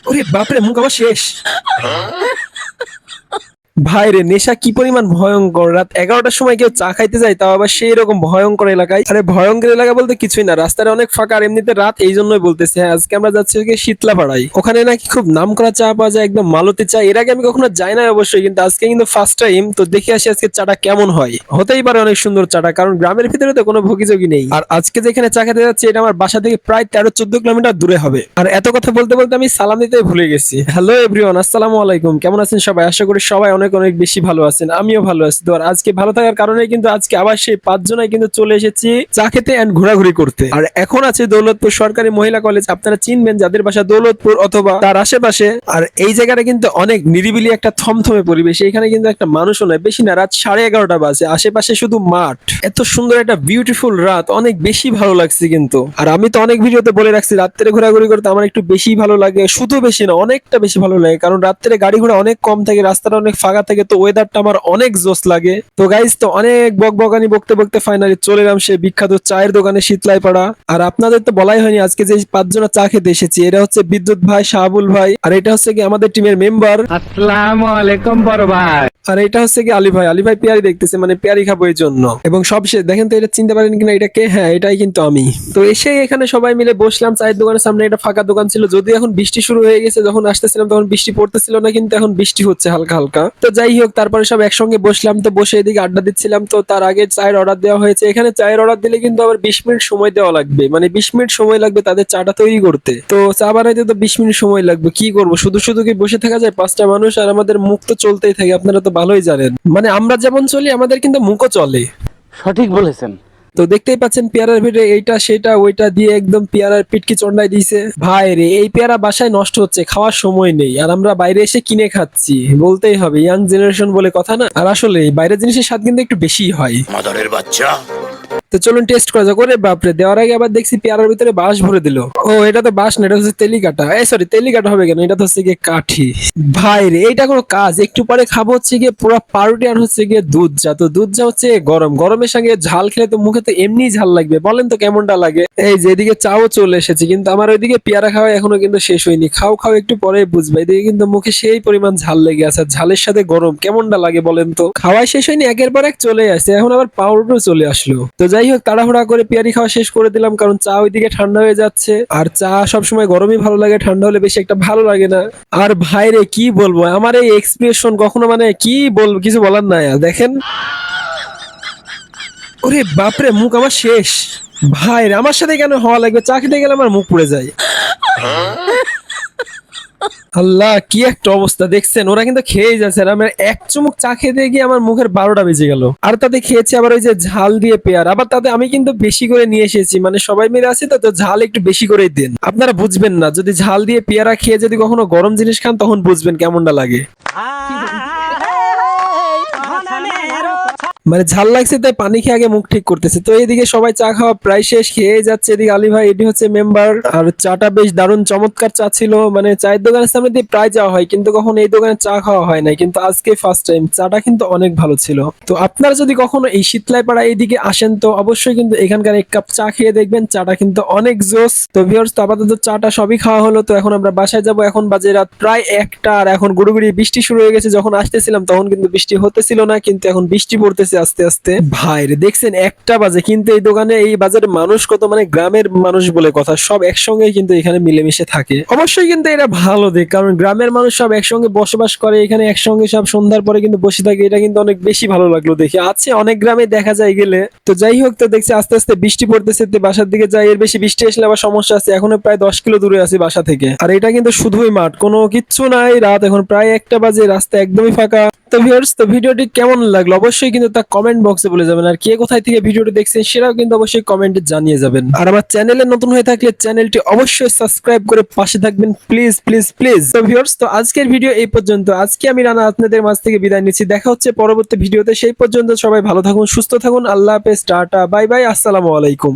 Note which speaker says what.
Speaker 1: ওরে বাপরে, মুখ আমার শেষ। ভাই রে, নেশা কি পরিমাণ ভয়ঙ্কর। রাত 11টার সময় কেউ চা খাইতে যায়, তাও আবার সেই রকম ভয়ঙ্কর এলাকায়। আরে ভয়ঙ্কর এলাকা বলতে কিছুই না, রাস্তাটা অনেক ফাঁকা আর এমনিতে রাত, এই জন্যই বলতেছে। হ্যাঁ, আজকে আমরা যাচ্ছি শীতলাপাড়ায়। ওখানে নাকি খুব নাম করা চা পাওয়া যায়, একদম মালতী চা। এর আগে আমি কখনো যাই না অবশ্যই, কিন্তু আজকে কিন্তু ফার্স্ট টাইম। তো দেখে আসি আজকে চাটা কেমন হয়। হতেই পারে অনেক সুন্দর চাটা, কারণ গ্রামের ভিতরে তো কোনো ভোগীযোগী নেই। আর আজকে যেখানে চা খেতে যাচ্ছি, এটা আমার বাসা থেকে প্রায় 13-14 কিলোমিটার দূরে হবে। আর এত কথা বলতে বলতে আমি সালাম দিতে ভুলে গেছি। হ্যালো এভরিওয়ান, আসসালামু আলাইকুম। কেমন আছেন সবাই? আশা করি সবাই অনেক অনেক বেশি ভালো আছেন, আমিও ভালো আছি। তো আর আজকে ভালো থাকার কারণে কিন্তু আজকে আবার সেই 5 জনাই কিন্তু চলে এসেছি চা খেতে এন্ড ঘোরাঘুরি করতে। আর এখন আছে দৌলতপুর সরকারি মহিলা কলেজ। আপনারা চিনবেন যাদের বাসা দৌলতপুর অথবা তার আশেপাশে। আর এই জায়গাটা কিন্তু অনেক নিরিবিলি একটা থমথমে পরিবেশ। এখানে কিন্তু একটা মানুষও নয়, বেশি না, রাত 11:30 বাজে। আশেপাশে শুধু মাঠ। এত সুন্দর একটা বিউটিফুল রাত, অনেক বেশি ভালো লাগছে কিন্তু। আর আমি তো অনেক ভিডিওতে বলে রাখছি, রাত্রে ঘোরাঘুরি করতে আমার একটু বেশি ভালো লাগে। শুধু বেশি না, অনেকটা বেশি ভালো লাগে, কারণ রাত্রে গাড়ি ঘোড়া অনেক কম থাকে, রাস্তাটা অনেক ফাঁকা থাকে। তো ওয়েদারটা আমার অনেক জোস লাগে। তো গাইস, তো অনেক বকবকানি বকতে বকতে ফাইনালি চলে এলাম সেই বিখ্যাত চায়ের দোকানে শীতলাপাড়া। আর আপনাদের তো বলাই হয়নি, আজকে যে 5 জনা চা খেতে এসেছি, এটা হচ্ছে বিদ্যুৎ ভাই, শাহাবুল ভাই, আর এটা হচ্ছে কি আমাদের টিমের মেম্বার।
Speaker 2: আসসালামু আলাইকুম বড় ভাই।
Speaker 1: আর এটা হচ্ছে কি আলী ভাই। আলী ভাই পেয়ারি দেখতেছে, মানে পেয়ারি খাবো এই জন্য। এবং সবশেষ দেখেন তো, এটা চিনতে পারেন কিনা, এটা কে? হ্যাঁ, এটাই কিন্তু আমি। তো এসে এখানে সবাই মিলে বসলাম চায়ের দোকানের সামনে। এটা ফাঁকা দোকান ছিল, যদি এখন বৃষ্টি শুরু হয়ে গেছে। যখন আসতেছিলাম তখন বৃষ্টি পড়তেছিল না, কিন্তু এখন বৃষ্টি হচ্ছে হালকা হালকা। তো যাই হোক, তারপরে সব একসঙ্গে বসলাম। তো বসে এদিকে আড্ডা দিচ্ছিলাম। তো তার আগে চায়ের অর্ডার দেওয়া হয়েছে। এখানে চায়ের অর্ডার দিলে কিন্তু আবার 20 মিনিট সময় দেওয়া লাগবে, মানে 20 মিনিট সময় লাগবে তাদের চাটা তৈরি করতে। তো চা বানাইতে তো 20 মিনিট সময় লাগবে। কি করবো, শুধু শুধু কি বসে থাকা যায়? 5টা মানুষ, আর আমাদের মুখ তো চলতেই থাকে, আপনারা তো ভালোই জানেন। মানে আমরা যেমন চলি, আমাদের কিন্তু মুখও চলে।
Speaker 2: সঠিক বলেছেন।
Speaker 1: তো দেখতেই পাচ্ছেন পেয়ারার ভিতরে এইটা সেটা ওইটা দিয়ে একদম পেয়ারার পিটকি চন্ডাই দিয়েছে। ভাই রে, এই পেয়ারা বাসায় নষ্ট হচ্ছে, খাওয়ার সময় নেই, আর আমরা বাইরে এসে কিনে খাচ্ছি। বলতেই হবে, ইয়াং জেনারেশন বলে কথা না। আর আসলে বাইরের জিনিসের স্বাদ কিন্তু একটু বেশি হয়।
Speaker 3: মাদারের বাচ্চা।
Speaker 1: তো চলুন টেস্ট করা যাক। ওরে বাপরে, দেওয়ার আগে আবার দেখছি পেয়ারার ভিতরে বাঁশ ভরে দিল। ও, এটা তো বাঁশ না, এটা হচ্ছে তেলিকাটা। সরি, তেলিকাটা হবে কেন, এটা তো হচ্ছে গিয়ে কাঠি। ভাই রে, এইটা কোনো কাজ? একটু পরে খাবো হচ্ছে গিয়ে পুরো পাউরুটি, আর হচ্ছে গিয়ে দুধ চা। তো দুধ চা হচ্ছে গরম, গরমের সঙ্গে ঝাল খেলে তো মুখে তো এমনি ঝাল লাগবে। বলেন তো কেমনটা লাগে? এই যে এদিকে চাও চলে এসেছে, কিন্তু আমার ওইদিকে পেয়ারা খাওয়া এখনো কিন্তু শেষ হয়নি। খাও খাও, একটু পরে বুঝবে। এদিকে কিন্তু মুখে সেই পরিমাণ ঝাল লেগে আছে, ঝালের সাথে গরম কেমনটা লাগে বলেন তো? খাওয়াই শেষ হয়নি, একের পর এক চলে আসছে, এখন আবার পাউরুটিও চলে আসলো। তো যাই হোক, তাড়াহুড়া করে পেয়ারি খাওয়া শেষ করে দিলাম, কারণ চা ওইদিকে ঠান্ডা হয়ে যাচ্ছে। আর চা সবসময় গরমই ভালো লাগে, ঠান্ডা হলে বেশি একটা ভালো লাগে না। আর ভাইরে কি বলবো, আমার এই এক্সপ্রেশন কখনো, মানে কি বলবো, কিছু বলার নাই। আর দেখেন, ওরে বাপরে, মুখ আমার শেষ। ভাই রে, আমার সাথে কেন হওয়া লাগবে? চা খেতে গেলে আমার মুখ পুড়ে যায়। আল্লাহ, কি একটা অবস্থা দেখছেন। ওরা কিন্তু খেয়ে যাচ্ছে, আর আমার এক চুমুক চা খেতে গিয়ে আমার মুখের 12টা বেজে গেল। আর তাতে খেয়েছি আবার ওই যে ঝাল দিয়ে পেয়ার। আবার তাতে আমি কিন্তু বেশি করে নিয়ে এসেছি, মানে সবাই মিলে আছি তো, তো ঝাল একটু বেশি করেই দেন। আপনারা বুঝবেন না, যদি ঝাল দিয়ে পেয়ারা খেয়ে যদি কখনো গরম জিনিস খান, তখন বুঝবেন কেমনটা লাগে। মানে ঝাল লাগছে, তাই পানি খেয়ে আগে মুখ ঠিক করতেছে। তো এইদিকে সবাই চা খাওয়া প্রায় শেষ, খেয়ে যাচ্ছে। এদিকে আলী ভাই, এটি হচ্ছে মেম্বার। আর চাটা বেশ দারুণ চমৎকার চা ছিল। মানে চায়ের দোকানের সামনে দিয়ে প্রায় যাওয়া হয়, কিন্তু কখনো এই দোকানে চা খাওয়া হয় নাই, কিন্তু আজকে ফার্স্ট টাইম। চাটা কিন্তু অনেক ভালো ছিল। তো আপনারা যদি কখনো এই শীতলাপাড়া এইদিকে আসেন, তো অবশ্যই কিন্তু এখানকার এক কাপ চা খেয়ে দেখবেন, চাটা কিন্তু অনেক জোস। তো ভিউয়ার্স, তো আপাতত চাটা সবই খাওয়া হলো। তো এখন আমরা বাসায় যাব। এখন বাজে রাত প্রায় 1টা, আর এখন গুড়ুগুড়ি বৃষ্টি শুরু হয়ে গেছে। যখন আসতেছিলাম তখন কিন্তু বৃষ্টি হতেছিল না, কিন্তু এখন বৃষ্টি পড়তেছে আস্তে আস্তে। ভাই রে, দেখছেন 1টা বাজে, কিন্তু এই দোকানে, এই বাজারে মানুষ কত, মানে গ্রামের মানুষ বলে কথা, সব একসঙ্গে কিন্তু এখানে মিলেমিশে থাকে। অবশ্যই কিন্তু এটা ভালো দিক, কারণ গ্রামের মানুষ সব একসঙ্গে বসবাস করে, এখানে একসঙ্গে সব সন্ধ্যার পরে কিন্তু বসে থাকে। এটা কিন্তু অনেক বেশি ভালো লাগলো দেখে। আছে অনেক গ্রামে দেখা যায় গেলে। তো যাই হোক, তো দেখছি আস্তে আস্তে বৃষ্টি পড়তেছে। বাসার দিকে যাই, এর বেশি বৃষ্টি আসলে আবার সমস্যা আছে। এখনো প্রায় 10 কিলো দূরে আছি বাসা থেকে। আর এটা কিন্তু শুধুই মাঠ, কোনো কিচ্ছু নাই। রাত এখন প্রায় 1টা বাজে, রাস্তা একদমই ফাঁকা। তো ভিউয়ার্স, তো ভিডিওটি কেমন লাগলো অবশ্যই কিন্তু তা কমেন্ট বক্সে বলে যাবেন। আর কে কোথায় থেকে ভিডিওটি দেখছেন সেটাও কিন্তু অবশ্যই কমেন্টে জানিয়ে যাবেন। আর আমার চ্যানেলে নতুন হয়ে থাকলে চ্যানেলটি অবশ্যই সাবস্ক্রাইব করে পাশে থাকবেন, প্লিজ প্লিজ প্লিজ। তো ভিউয়ার্স, তো আজকের ভিডিও এই পর্যন্ত। আজকে আমি রানা আপনাদের মাঝ থেকে বিদায় নিচ্ছি। দেখা হচ্ছে পরবর্তী ভিডিওতে। সেই পর্যন্ত সবাই ভালো থাকুন, সুস্থ থাকুন। আল্লাহ হাফেজ, টাটা, বাই বাই, আসসালামু আলাইকুম।